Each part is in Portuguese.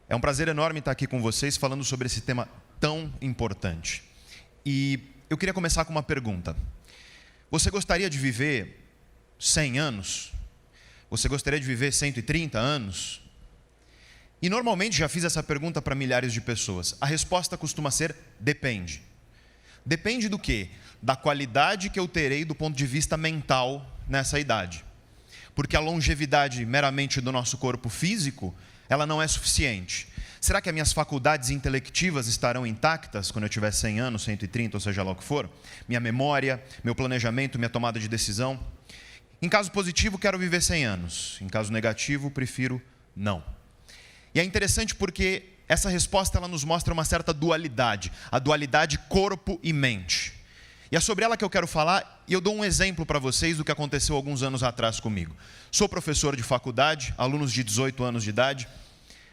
É um prazer enorme estar aqui com vocês falando sobre esse tema tão importante. E eu queria começar com uma pergunta. Você gostaria de viver 100 anos? Você gostaria de viver 130 anos? E normalmente já fiz essa pergunta para milhares de pessoas. A resposta costuma ser depende. Depende do quê? Da qualidade que eu terei do ponto de vista mental nessa idade. Porque a longevidade meramente do nosso corpo físico, ela não é suficiente. Será que as minhas faculdades intelectivas estarão intactas quando eu tiver 100 anos, 130, ou seja lá o que for? Minha memória, meu planejamento, minha tomada de decisão? Em caso positivo, quero viver 100 anos. Em caso negativo, prefiro não. E é interessante porque essa resposta ela nos mostra uma certa dualidade. A dualidade corpo e mente. E é sobre ela que eu quero falar, e eu dou um exemplo para vocês do que aconteceu alguns anos atrás comigo. Sou professor de faculdade, alunos de 18 anos de idade,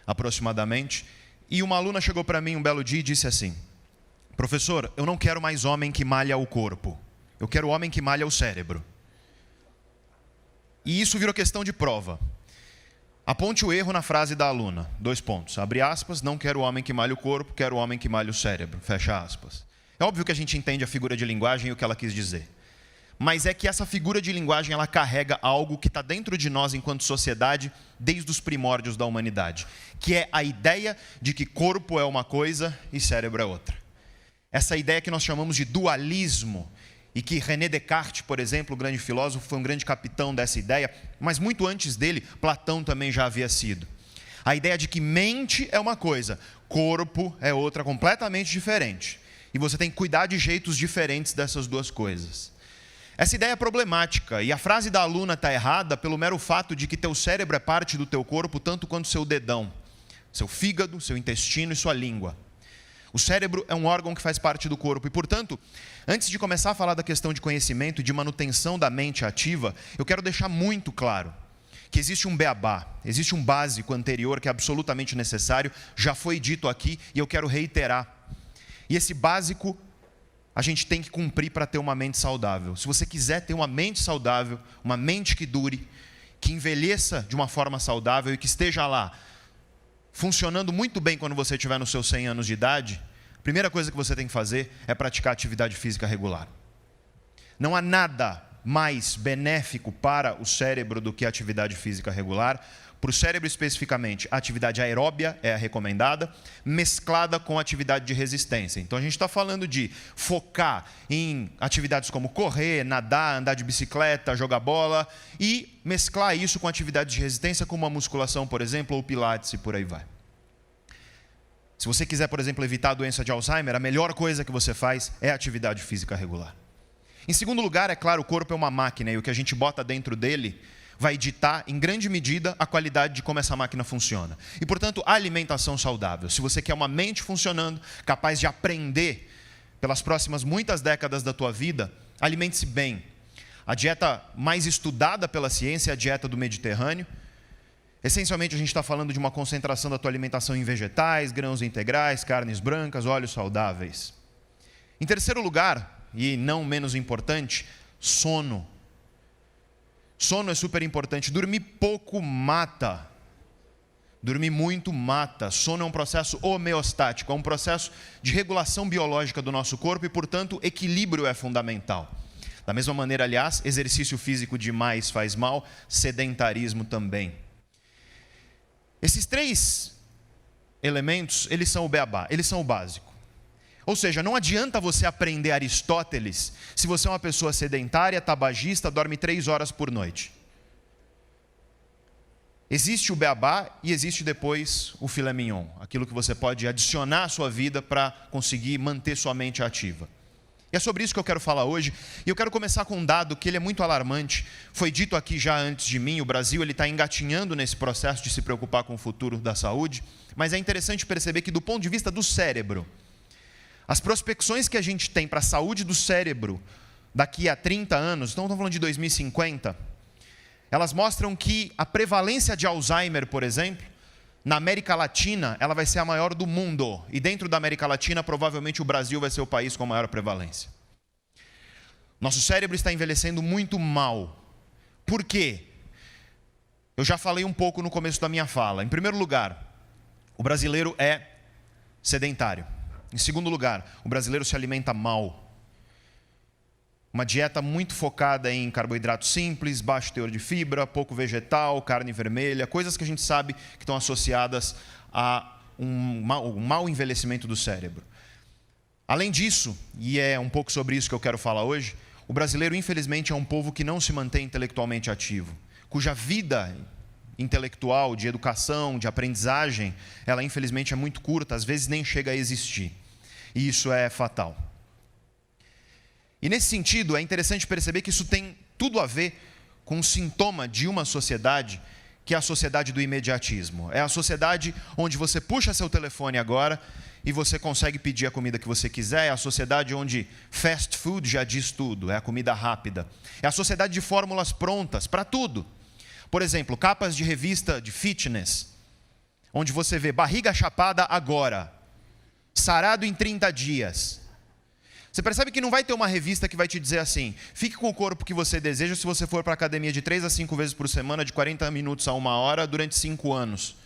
aproximadamente, e uma aluna chegou para mim um belo dia e disse assim: professor, eu não quero mais homem que malha o corpo, eu quero homem que malha o cérebro. E isso virou questão de prova. Aponte o erro na frase da aluna, 2 pontos, abre aspas, não quero homem que malha o corpo, quero homem que malha o cérebro, fecha aspas. É óbvio que a gente entende a figura de linguagem e o que ela quis dizer. Mas é que essa figura de linguagem ela carrega algo que está dentro de nós enquanto sociedade desde os primórdios da humanidade, que é a ideia de que corpo é uma coisa e cérebro é outra. Essa ideia que nós chamamos de dualismo, e que René Descartes, por exemplo, o grande filósofo, foi um grande capitão dessa ideia, mas muito antes dele, Platão também já havia sido. A ideia de que mente é uma coisa, corpo é outra completamente diferente. E você tem que cuidar de jeitos diferentes dessas duas coisas. Essa ideia é problemática, e a frase da aluna está errada pelo mero fato de que teu cérebro é parte do teu corpo tanto quanto seu dedão, seu fígado, seu intestino e sua língua. O cérebro é um órgão que faz parte do corpo e, portanto, antes de começar a falar da questão de conhecimento e de manutenção da mente ativa, eu quero deixar muito claro que existe um beabá, existe um básico anterior que é absolutamente necessário, já foi dito aqui e eu quero reiterar. E esse básico a gente tem que cumprir para ter uma mente saudável. Se você quiser ter uma mente saudável, uma mente que dure, que envelheça de uma forma saudável e que esteja lá, funcionando muito bem quando você estiver nos seus 100 anos de idade, a primeira coisa que você tem que fazer é praticar atividade física regular. Não há nada mais benéfico para o cérebro do que a atividade física regular. Para o cérebro especificamente, a atividade aeróbia é a recomendada, mesclada com atividade de resistência. Então a gente está falando de focar em atividades como correr, nadar, andar de bicicleta, jogar bola e mesclar isso com atividades de resistência como a musculação, por exemplo, ou pilates e por aí vai. Se você quiser, por exemplo, evitar a doença de Alzheimer, a melhor coisa que você faz é a atividade física regular. Em segundo lugar, é claro, o corpo é uma máquina e o que a gente bota dentro dele vai ditar, em grande medida, a qualidade de como essa máquina funciona. E, portanto, a alimentação saudável. Se você quer uma mente funcionando, capaz de aprender pelas próximas muitas décadas da tua vida, alimente-se bem. A dieta mais estudada pela ciência é a dieta do Mediterrâneo. Essencialmente, a gente está falando de uma concentração da tua alimentação em vegetais, grãos integrais, carnes brancas, óleos saudáveis. Em terceiro lugar, e não menos importante, sono. Sono é super importante. Dormir pouco mata. Dormir muito mata. Sono é um processo homeostático, é um processo de regulação biológica do nosso corpo e, portanto, equilíbrio é fundamental. Da mesma maneira, aliás, exercício físico demais faz mal, sedentarismo também. Esses 3 elementos, eles são o beabá, eles são o básico. Ou seja, não adianta você aprender Aristóteles se você é uma pessoa sedentária, tabagista, dorme 3 horas por noite. Existe o beabá e existe depois o filé mignon, aquilo que você pode adicionar à sua vida para conseguir manter sua mente ativa. E é sobre isso que eu quero falar hoje, e eu quero começar com um dado que ele é muito alarmante. Foi dito aqui já antes de mim, o Brasil está engatinhando nesse processo de se preocupar com o futuro da saúde, mas é interessante perceber que do ponto de vista do cérebro, as prospecções que a gente tem para a saúde do cérebro daqui a 30 anos, então estamos falando de 2050, elas mostram que a prevalência de Alzheimer, por exemplo, na América Latina, ela vai ser a maior do mundo. E dentro da América Latina, provavelmente o Brasil vai ser o país com a maior prevalência. Nosso cérebro está envelhecendo muito mal. Por quê? Eu já falei um pouco no começo da minha fala. Em primeiro lugar, O brasileiro é sedentário. Em segundo lugar, o brasileiro se alimenta mal. Uma dieta muito focada em carboidratos simples, baixo teor de fibra, pouco vegetal, carne vermelha, coisas que a gente sabe que estão associadas a um mau envelhecimento do cérebro. Além disso, e é um pouco sobre isso que eu quero falar hoje, o brasileiro, infelizmente, é um povo que não se mantém intelectualmente ativo, cuja vida intelectual, de educação, de aprendizagem, ela infelizmente é muito curta, às vezes nem chega a existir. E isso é fatal. E nesse sentido, é interessante perceber que isso tem tudo a ver com um sintoma de uma sociedade, que é a sociedade do imediatismo. É a sociedade onde você puxa seu telefone agora e você consegue pedir a comida que você quiser. É a sociedade onde fast food já diz tudo, é a comida rápida. É a sociedade de fórmulas prontas para tudo. Por exemplo, capas de revista de fitness, onde você vê barriga chapada agora, sarado em 30 dias. Você percebe que não vai ter uma revista que vai te dizer assim: fique com o corpo que você deseja se você for para a academia de 3 a 5 vezes por semana, de 40 minutos a 1 hora, durante 5 anos.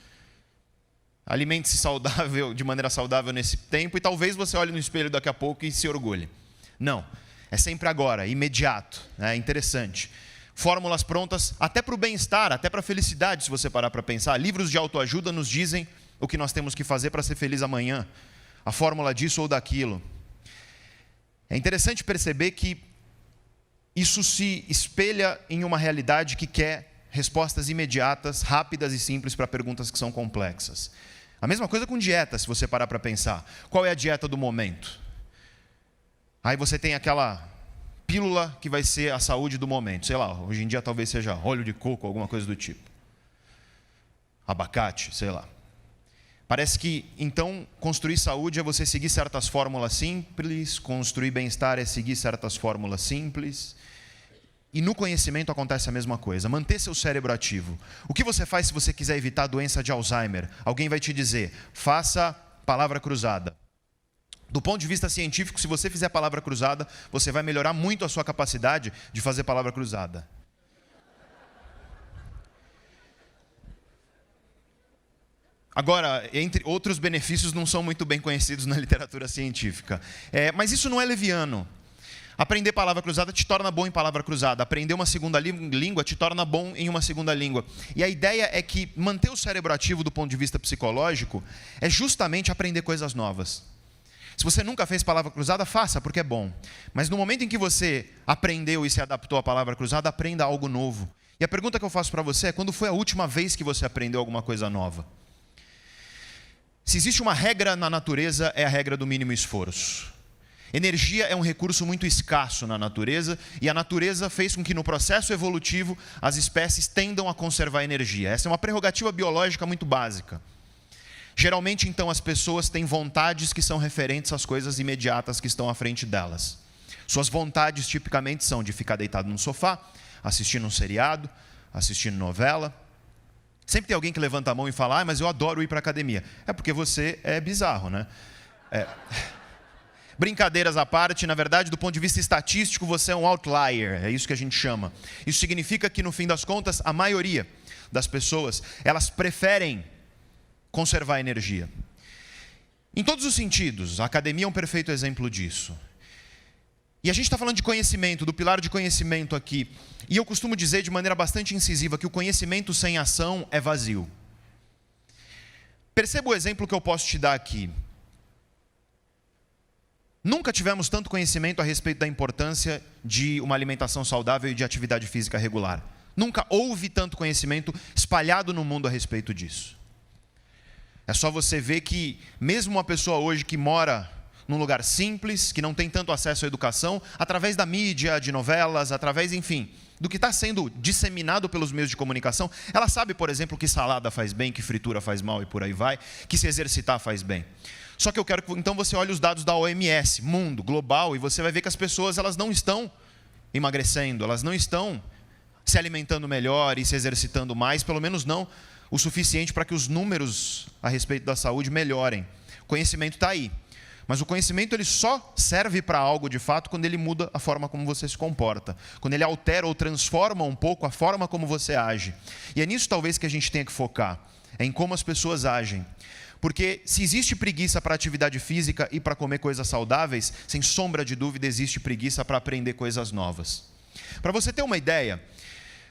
Alimente-se saudável, de maneira saudável nesse tempo, e talvez você olhe no espelho daqui a pouco e se orgulhe. Não, é sempre agora, imediato, é interessante. Fórmulas prontas até para o bem-estar, até para a felicidade, se você parar para pensar. Livros de autoajuda nos dizem o que nós temos que fazer para ser feliz amanhã. A fórmula disso ou daquilo. É interessante perceber que isso se espelha em uma realidade que quer respostas imediatas, rápidas e simples para perguntas que são complexas. A mesma coisa com dieta, se você parar para pensar. Qual é a dieta do momento? Aí você tem aquela pílula que vai ser a saúde do momento. Sei lá, hoje em dia talvez seja óleo de coco, alguma coisa do tipo. Abacate, sei lá. Parece que, então, construir saúde é você seguir certas fórmulas simples, construir bem-estar é seguir certas fórmulas simples. E no conhecimento acontece a mesma coisa. Manter seu cérebro ativo. O que você faz se você quiser evitar a doença de Alzheimer? Alguém vai te dizer: faça palavra cruzada. Do ponto de vista científico, se você fizer palavra cruzada, você vai melhorar muito a sua capacidade de fazer palavra cruzada. Agora, entre outros benefícios, não são muito bem conhecidos na literatura científica. Mas isso não é leviano. Aprender palavra cruzada te torna bom em palavra cruzada. Aprender uma segunda língua te torna bom em uma segunda língua. E a ideia é que manter o cérebro ativo do ponto de vista psicológico é justamente aprender coisas novas. Se você nunca fez palavra cruzada, faça, porque é bom. Mas no momento em que você aprendeu e se adaptou à palavra cruzada, aprenda algo novo. E a pergunta que eu faço para você é: quando foi a última vez que você aprendeu alguma coisa nova? Se existe uma regra na natureza, é a regra do mínimo esforço. Energia é um recurso muito escasso na natureza, e a natureza fez com que no processo evolutivo as espécies tendam a conservar energia. Essa é uma prerrogativa biológica muito básica. Geralmente, então, as pessoas têm vontades que são referentes às coisas imediatas que estão à frente delas. Suas vontades, tipicamente, são de ficar deitado no sofá, assistindo um seriado, assistindo novela. Sempre tem alguém que levanta a mão e fala: mas eu adoro ir para a academia. É porque você é bizarro, né? Brincadeiras à parte, na verdade, do ponto de vista estatístico, você é um outlier, é isso que a gente chama. Isso significa que, no fim das contas, a maioria das pessoas, elas preferem conservar energia. Em todos os sentidos, a academia é um perfeito exemplo disso. E a gente está falando de conhecimento, do pilar de conhecimento aqui. E eu costumo dizer de maneira bastante incisiva que o conhecimento sem ação é vazio. Perceba o exemplo que eu posso te dar aqui. Nunca tivemos tanto conhecimento a respeito da importância de uma alimentação saudável e de atividade física regular. Nunca houve tanto conhecimento espalhado no mundo a respeito disso. É só você ver que mesmo uma pessoa hoje que mora num lugar simples, que não tem tanto acesso à educação, através da mídia, de novelas, através, enfim, do que está sendo disseminado pelos meios de comunicação, ela sabe, por exemplo, que salada faz bem, que fritura faz mal e por aí vai, que se exercitar faz bem. Só que eu quero que então você olhe os dados da OMS, mundo, global, e você vai ver que as pessoas elas não estão emagrecendo, elas não estão se alimentando melhor e se exercitando mais, pelo menos não o suficiente para que os números a respeito da saúde melhorem. O conhecimento está aí. Mas o conhecimento ele só serve para algo de fato quando ele muda a forma como você se comporta. Quando ele altera ou transforma um pouco a forma como você age. E é nisso talvez que a gente tenha que focar. É em como as pessoas agem. Porque se existe preguiça para atividade física e para comer coisas saudáveis, sem sombra de dúvida existe preguiça para aprender coisas novas. Para você ter uma ideia,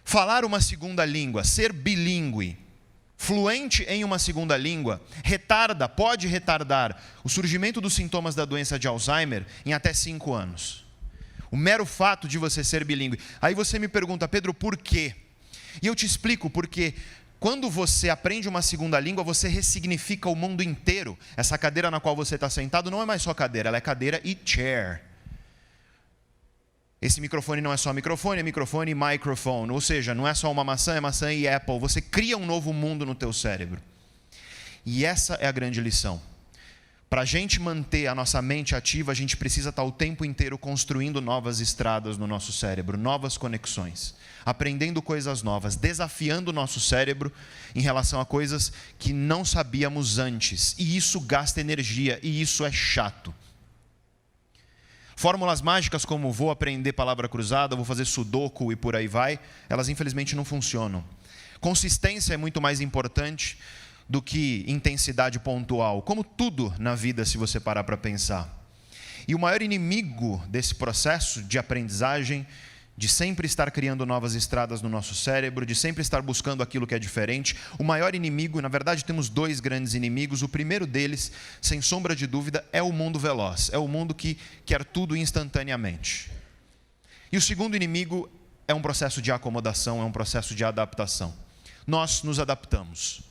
falar uma segunda língua, ser bilíngue, fluente em uma segunda língua, pode retardar o surgimento dos sintomas da doença de Alzheimer em até 5 anos. O mero fato de você ser bilíngue. Aí você me pergunta, Pedro, por quê? E eu te explico porque quando você aprende uma segunda língua, você ressignifica o mundo inteiro. Essa cadeira na qual você está sentado não é mais só cadeira, ela é cadeira e chair. Esse microfone não é só microfone, é microfone e microphone. Ou seja, não é só uma maçã, é maçã e Apple. Você cria um novo mundo no teu cérebro. E essa é a grande lição. Para a gente manter a nossa mente ativa, a gente precisa estar o tempo inteiro construindo novas estradas no nosso cérebro, novas conexões, aprendendo coisas novas, desafiando o nosso cérebro em relação a coisas que não sabíamos antes. E isso gasta energia, e isso é chato. Fórmulas mágicas como vou aprender palavra cruzada, vou fazer sudoku e por aí vai, elas infelizmente não funcionam. Consistência é muito mais importante do que intensidade pontual, como tudo na vida, se você parar para pensar. E o maior inimigo desse processo de aprendizagem, de sempre estar criando novas estradas no nosso cérebro, de sempre estar buscando aquilo que é diferente, o maior inimigo, na verdade temos 2 grandes inimigos, o primeiro deles, sem sombra de dúvida, é o mundo veloz, é o mundo que quer tudo instantaneamente. E o segundo inimigo é um processo de acomodação, é um processo de adaptação. Nós nos adaptamos.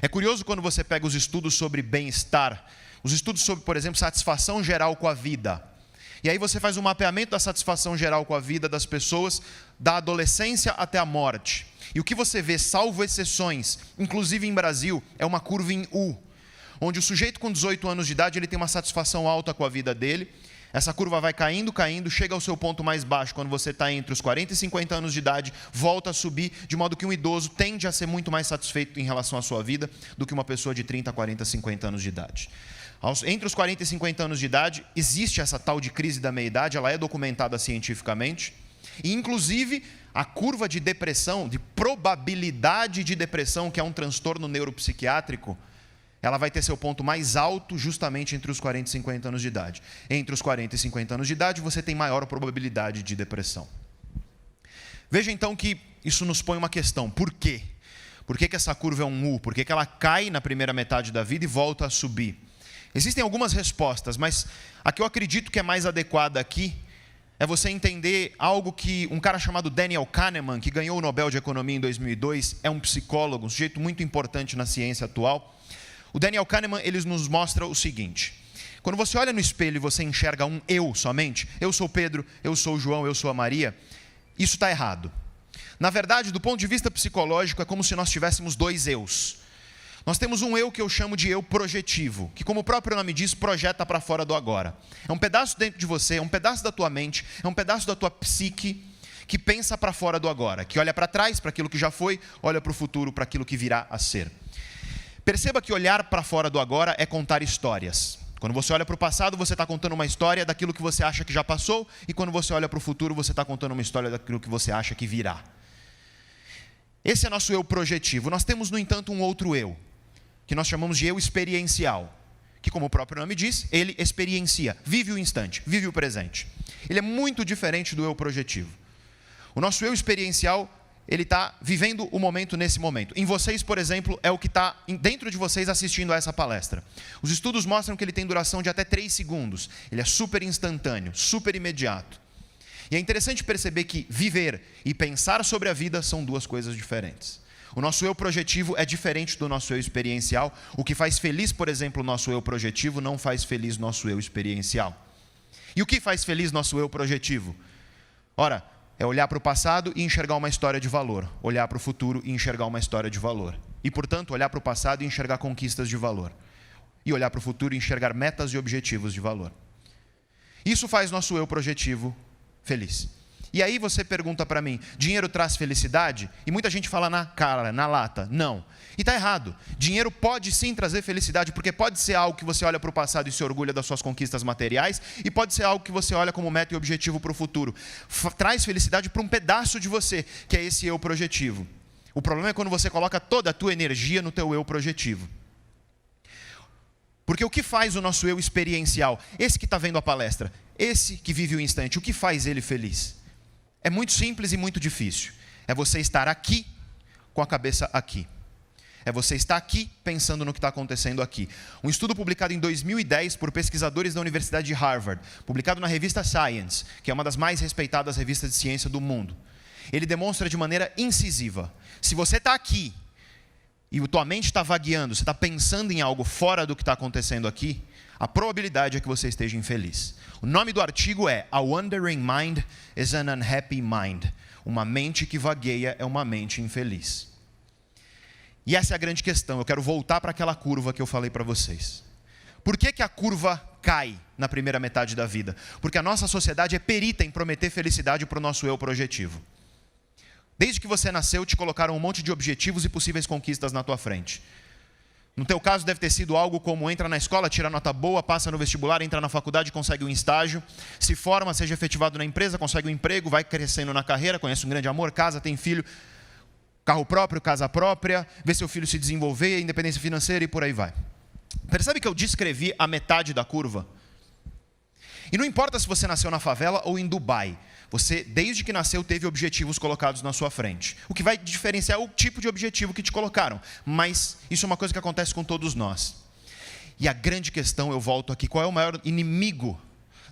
É curioso quando você pega os estudos sobre bem-estar, os estudos sobre, por exemplo, satisfação geral com a vida. E aí você faz um mapeamento da satisfação geral com a vida das pessoas, da adolescência até a morte. E o que você vê, salvo exceções, inclusive em Brasil, é uma curva em U, onde o sujeito com 18 anos de idade ele tem uma satisfação alta com a vida dele. Essa curva vai caindo, caindo, chega ao seu ponto mais baixo quando você está entre os 40 e 50 anos de idade, volta a subir, de modo que um idoso tende a ser muito mais satisfeito em relação à sua vida do que uma pessoa de 30, 40, 50 anos de idade. Entre os 40 e 50 anos de idade, existe essa tal de crise da meia-idade, ela é documentada cientificamente, e inclusive a curva de depressão, de probabilidade de depressão, que é um transtorno neuropsiquiátrico, ela vai ter seu ponto mais alto justamente entre os 40 e 50 anos de idade. Entre os 40 e 50 anos de idade, você tem maior probabilidade de depressão. Veja então que isso nos põe uma questão. Por quê? Por que essa curva é um U? Por que ela cai na primeira metade da vida e volta a subir? Existem algumas respostas, mas a que eu acredito que é mais adequada aqui é você entender algo que um cara chamado Daniel Kahneman, que ganhou o Nobel de Economia em 2002, é um psicólogo, um sujeito muito importante na ciência atual. O Daniel Kahneman, ele nos mostra o seguinte: quando você olha no espelho e você enxerga um eu somente, eu sou o Pedro, eu sou o João, eu sou a Maria, isso está errado. Na verdade, do ponto de vista psicológico, é como se nós tivéssemos 2 eus. Nós temos um eu que eu chamo de eu projetivo, que como o próprio nome diz, projeta para fora do agora. É um pedaço dentro de você, é um pedaço da tua mente, é um pedaço da tua psique que pensa para fora do agora, que olha para trás, para aquilo que já foi, olha para o futuro, para aquilo que virá a ser. Perceba que olhar para fora do agora é contar histórias. Quando você olha para o passado, você está contando uma história daquilo que você acha que já passou, e quando você olha para o futuro, você está contando uma história daquilo que você acha que virá. Esse é nosso eu projetivo. Nós temos, no entanto, um outro eu, que nós chamamos de eu experiencial, que, como o próprio nome diz, ele experiencia, vive o instante, vive o presente. Ele é muito diferente do eu projetivo. O nosso eu experiencial, ele está vivendo o momento nesse momento. Em vocês, por exemplo, é o que está dentro de vocês assistindo a essa palestra. Os estudos mostram que ele tem duração de até 3 segundos. Ele é super instantâneo, super imediato. E é interessante perceber que viver e pensar sobre a vida são 2 coisas diferentes. O nosso eu projetivo é diferente do nosso eu experiencial. O que faz feliz, por exemplo, o nosso eu projetivo, não faz feliz nosso eu experiencial. E o que faz feliz nosso eu projetivo? Ora, é olhar para o passado e enxergar uma história de valor. Olhar para o futuro e enxergar uma história de valor. E, portanto, olhar para o passado e enxergar conquistas de valor. E olhar para o futuro e enxergar metas e objetivos de valor. Isso faz nosso eu projetivo feliz. E aí você pergunta para mim, dinheiro traz felicidade? E muita gente fala na cara, na lata. Não. E está errado. Dinheiro pode sim trazer felicidade, porque pode ser algo que você olha para o passado e se orgulha das suas conquistas materiais, e pode ser algo que você olha como meta e objetivo para o futuro. Traz felicidade para um pedaço de você, que é esse eu projetivo. O problema é quando você coloca toda a tua energia no teu eu projetivo. Porque o que faz o nosso eu experiencial? Esse que está vendo a palestra, esse que vive o instante, o que faz ele feliz? É muito simples e muito difícil. É você estar aqui com a cabeça aqui. É você estar aqui pensando no que está acontecendo aqui. Um estudo publicado em 2010 por pesquisadores da Universidade de Harvard, publicado na revista Science, que é uma das mais respeitadas revistas de ciência do mundo. Ele demonstra de maneira incisiva. Se você está aqui e a tua mente está vagueando, você está pensando em algo fora do que está acontecendo aqui, a probabilidade é que você esteja infeliz. O nome do artigo é A Wandering Mind is an Unhappy Mind. Uma mente que vagueia é uma mente infeliz. E essa é a grande questão. Eu quero voltar para aquela curva que eu falei para vocês. Por que a curva cai na primeira metade da vida? Porque a nossa sociedade é perita em prometer felicidade para o nosso eu projetivo. Desde que você nasceu, te colocaram um monte de objetivos e possíveis conquistas na tua frente. No teu caso, deve ter sido algo como entra na escola, tira nota boa, passa no vestibular, entra na faculdade, consegue um estágio, se forma, seja efetivado na empresa, consegue um emprego, vai crescendo na carreira, conhece um grande amor, casa, tem filho, carro próprio, casa própria, vê seu filho se desenvolver, independência financeira e por aí vai. Percebe que eu descrevi a metade da curva? E não importa se você nasceu na favela ou em Dubai, você, desde que nasceu, teve objetivos colocados na sua frente. O que vai diferenciar é o tipo de objetivo que te colocaram. Mas isso é uma coisa que acontece com todos nós. E a grande questão, eu volto aqui, qual é o maior inimigo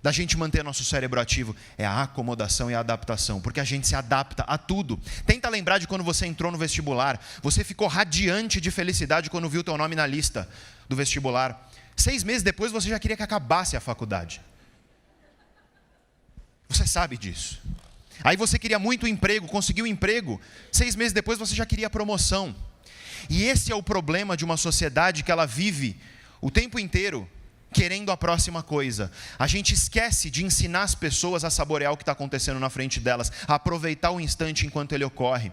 da gente manter nosso cérebro ativo? É a acomodação e a adaptação, porque a gente se adapta a tudo. Tenta lembrar de quando você entrou no vestibular, você ficou radiante de felicidade quando viu o teu nome na lista do vestibular. 6 meses depois você já queria que acabasse a faculdade. Você sabe disso. Aí você queria muito emprego, conseguiu emprego, 6 meses depois você já queria promoção. E esse é o problema de uma sociedade que ela vive o tempo inteiro querendo a próxima coisa. A gente esquece de ensinar as pessoas a saborear o que está acontecendo na frente delas, a aproveitar o instante enquanto ele ocorre.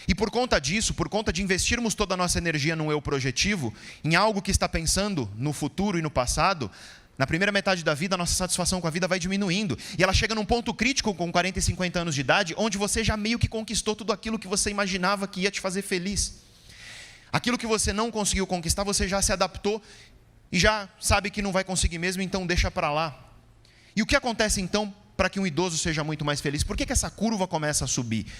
E por conta disso, por conta de investirmos toda a nossa energia num eu projetivo, em algo que está pensando no futuro e no passado, na primeira metade da vida, a nossa satisfação com a vida vai diminuindo. E ela chega num ponto crítico com 40 e 50 anos de idade, onde você já meio que conquistou tudo aquilo que você imaginava que ia te fazer feliz. Aquilo que você não conseguiu conquistar, você já se adaptou e já sabe que não vai conseguir mesmo, então deixa para lá. E o que acontece então para que um idoso seja muito mais feliz? Por que essa curva começa a subir?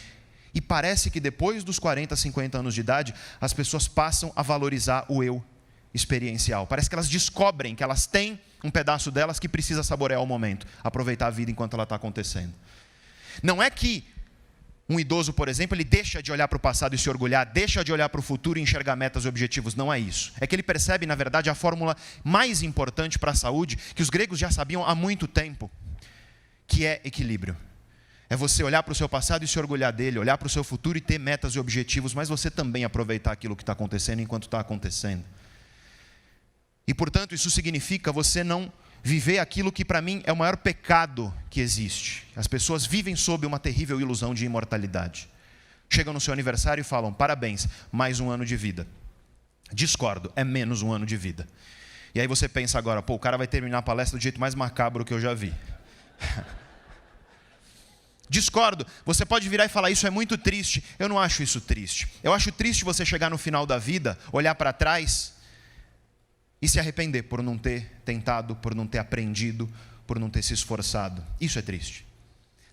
E parece que depois dos 40, 50 anos de idade, as pessoas passam a valorizar o eu experiencial. Parece que elas descobrem que elas têm um pedaço delas que precisa saborear o momento, aproveitar a vida enquanto ela está acontecendo. Não é que um idoso, por exemplo, ele deixa de olhar para o passado e se orgulhar, deixa de olhar para o futuro e enxergar metas e objetivos. Não é isso. É que ele percebe, na verdade, a fórmula mais importante para a saúde, que os gregos já sabiam há muito tempo, que é equilíbrio. É você olhar para o seu passado e se orgulhar dele, olhar para o seu futuro e ter metas e objetivos, mas você também aproveitar aquilo que está acontecendo enquanto está acontecendo. E, portanto, isso significa você não viver aquilo que, para mim, é o maior pecado que existe. As pessoas vivem sob uma terrível ilusão de imortalidade. Chegam no seu aniversário e falam, parabéns, mais um ano de vida. Discordo, é menos um ano de vida. E aí você pensa agora, o cara vai terminar a palestra do jeito mais macabro que eu já vi. Discordo, você pode virar e falar, isso é muito triste. Eu não acho isso triste. Eu acho triste você chegar no final da vida, olhar para trás e se arrepender por não ter tentado, por não ter aprendido, por não ter se esforçado. Isso é triste.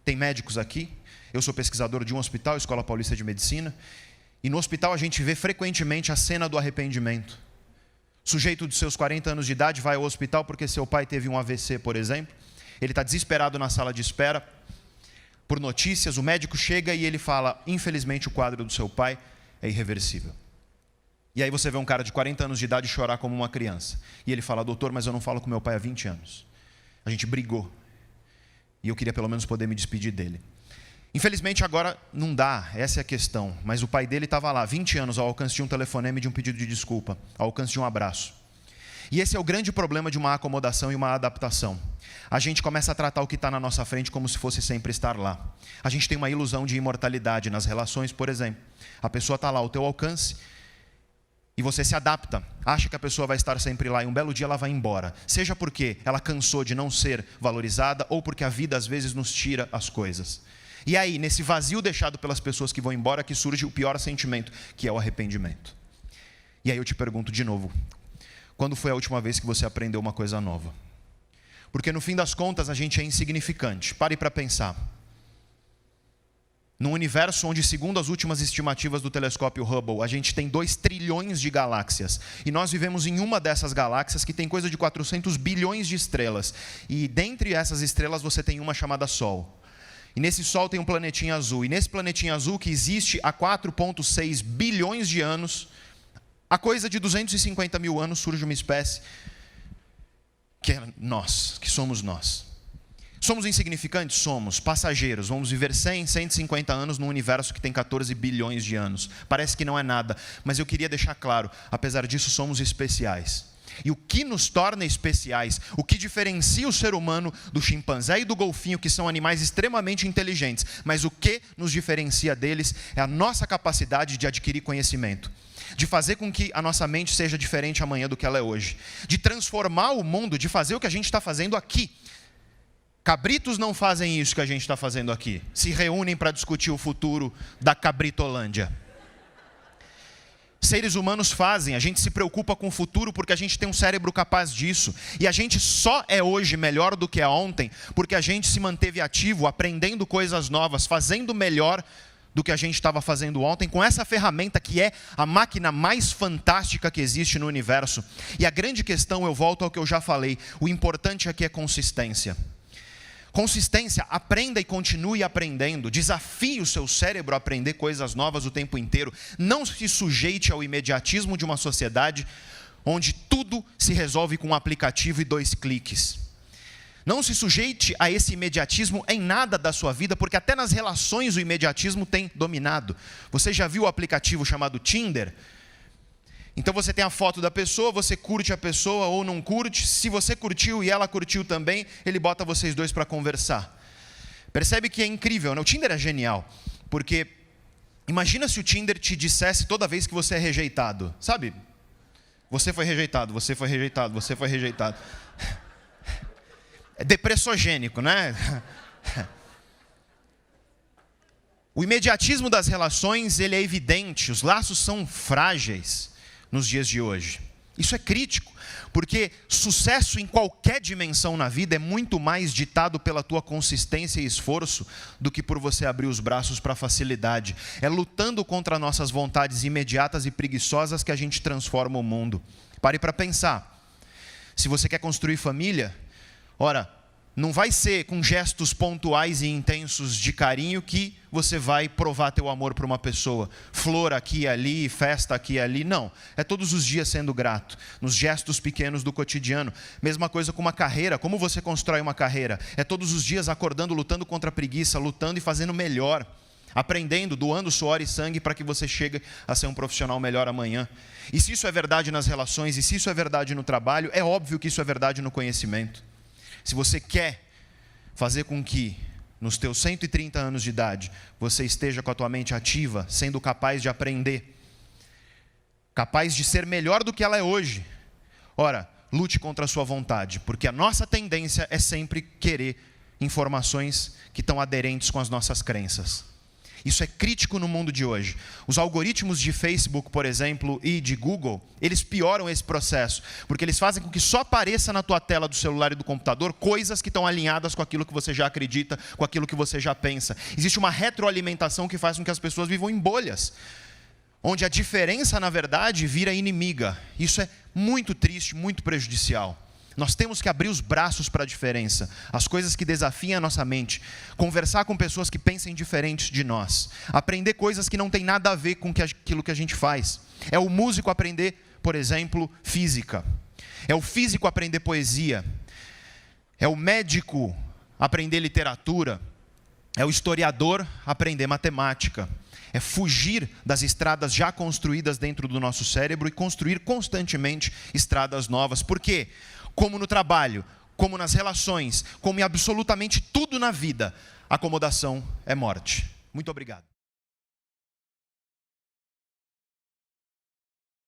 Tem médicos aqui, eu sou pesquisador de um hospital, Escola Paulista de Medicina, e no hospital a gente vê frequentemente a cena do arrependimento. O sujeito dos seus 40 anos de idade vai ao hospital porque seu pai teve um AVC, por exemplo, ele está desesperado na sala de espera, por notícias, o médico chega e ele fala, infelizmente o quadro do seu pai é irreversível. E aí você vê um cara de 40 anos de idade chorar como uma criança. E ele fala, doutor, mas eu não falo com meu pai há 20 anos. A gente brigou. E eu queria pelo menos poder me despedir dele. Infelizmente agora não dá, essa é a questão. Mas o pai dele estava lá, 20 anos, ao alcance de um telefonema e de um pedido de desculpa. Ao alcance de um abraço. E esse é o grande problema de uma acomodação e uma adaptação. A gente começa a tratar o que está na nossa frente como se fosse sempre estar lá. A gente tem uma ilusão de imortalidade nas relações, por exemplo. A pessoa está lá ao teu alcance e você se adapta, acha que a pessoa vai estar sempre lá e um belo dia ela vai embora. Seja porque ela cansou de não ser valorizada ou porque a vida às vezes nos tira as coisas. E aí, nesse vazio deixado pelas pessoas que vão embora, que surge o pior sentimento, que é o arrependimento. E aí eu te pergunto de novo, quando foi a última vez que você aprendeu uma coisa nova? Porque no fim das contas a gente é insignificante. Pare para pensar. Num universo onde, segundo as últimas estimativas do telescópio Hubble, a gente tem 2 trilhões de galáxias. E nós vivemos em uma dessas galáxias que tem coisa de 400 bilhões de estrelas. E dentre essas estrelas você tem uma chamada Sol. E nesse Sol tem um planetinha azul. E nesse planetinha azul, que existe há 4,6 bilhões de anos, há coisa de 250 mil anos surge uma espécie que é nós, que somos nós. Somos insignificantes? Somos. Passageiros. Vamos viver 100, 150 anos num universo que tem 14 bilhões de anos. Parece que não é nada, mas eu queria deixar claro, apesar disso, somos especiais. E o que nos torna especiais, o que diferencia o ser humano do chimpanzé e do golfinho, que são animais extremamente inteligentes, mas o que nos diferencia deles é a nossa capacidade de adquirir conhecimento, de fazer com que a nossa mente seja diferente amanhã do que ela é hoje, de transformar o mundo, de fazer o que a gente está fazendo aqui. Cabritos não fazem isso que a gente está fazendo aqui. Se reúnem para discutir o futuro da Cabritolândia. Seres humanos fazem, a gente se preocupa com o futuro porque a gente tem um cérebro capaz disso. E a gente só é hoje melhor do que é ontem porque a gente se manteve ativo, aprendendo coisas novas, fazendo melhor do que a gente estava fazendo ontem, com essa ferramenta que é a máquina mais fantástica que existe no universo. E a grande questão, eu volto ao que eu já falei, o importante aqui é consistência. Consistência, aprenda e continue aprendendo. Desafie o seu cérebro a aprender coisas novas o tempo inteiro. Não se sujeite ao imediatismo de uma sociedade onde tudo se resolve com um aplicativo e 2 cliques. Não se sujeite a esse imediatismo em nada da sua vida, porque até nas relações o imediatismo tem dominado. Você já viu o aplicativo chamado Tinder? Então você tem a foto da pessoa, você curte a pessoa ou não curte. Se você curtiu e ela curtiu também, ele bota vocês dois para conversar. Percebe que é incrível, né? O Tinder é genial, porque imagina se o Tinder te dissesse toda vez que você é rejeitado. Sabe? Você foi rejeitado, você foi rejeitado, você foi rejeitado. É depressogênico, né? O imediatismo das relações, ele é evidente. Os laços são frágeis nos dias de hoje. Isso é crítico, porque sucesso em qualquer dimensão na vida é muito mais ditado pela tua consistência e esforço do que por você abrir os braços para a facilidade. É lutando contra nossas vontades imediatas e preguiçosas que a gente transforma o mundo. Pare para pensar. Se você quer construir família, ora, não vai ser com gestos pontuais e intensos de carinho que você vai provar teu amor para uma pessoa. Flor aqui e ali, festa aqui e ali. Não. É todos os dias sendo grato, nos gestos pequenos do cotidiano. Mesma coisa com uma carreira. Como você constrói uma carreira? É todos os dias acordando, lutando contra a preguiça, lutando e fazendo melhor. Aprendendo, doando suor e sangue para que você chegue a ser um profissional melhor amanhã. E se isso é verdade nas relações, e se isso é verdade no trabalho, é óbvio que isso é verdade no conhecimento. Se você quer fazer com que, nos teus 130 anos de idade, você esteja com a tua mente ativa, sendo capaz de aprender, capaz de ser melhor do que ela é hoje, ora, lute contra a sua vontade, porque a nossa tendência é sempre querer informações que estão aderentes com as nossas crenças. Isso é crítico no mundo de hoje. Os algoritmos de Facebook, por exemplo, e de Google, eles pioram esse processo, porque eles fazem com que só apareça na tua tela do celular e do computador coisas que estão alinhadas com aquilo que você já acredita, com aquilo que você já pensa. Existe uma retroalimentação que faz com que as pessoas vivam em bolhas, onde a diferença, na verdade, vira inimiga. Isso é muito triste, muito prejudicial. Nós temos que abrir os braços para a diferença, as coisas que desafiam a nossa mente, conversar com pessoas que pensem diferentes de nós, aprender coisas que não têm nada a ver com aquilo que a gente faz. É o músico aprender, por exemplo, física. É o físico aprender poesia. É o médico aprender literatura. É o historiador aprender matemática. É fugir das estradas já construídas dentro do nosso cérebro e construir constantemente estradas novas. Por quê? Como no trabalho, como nas relações, como em absolutamente tudo na vida, acomodação é morte. Muito obrigado.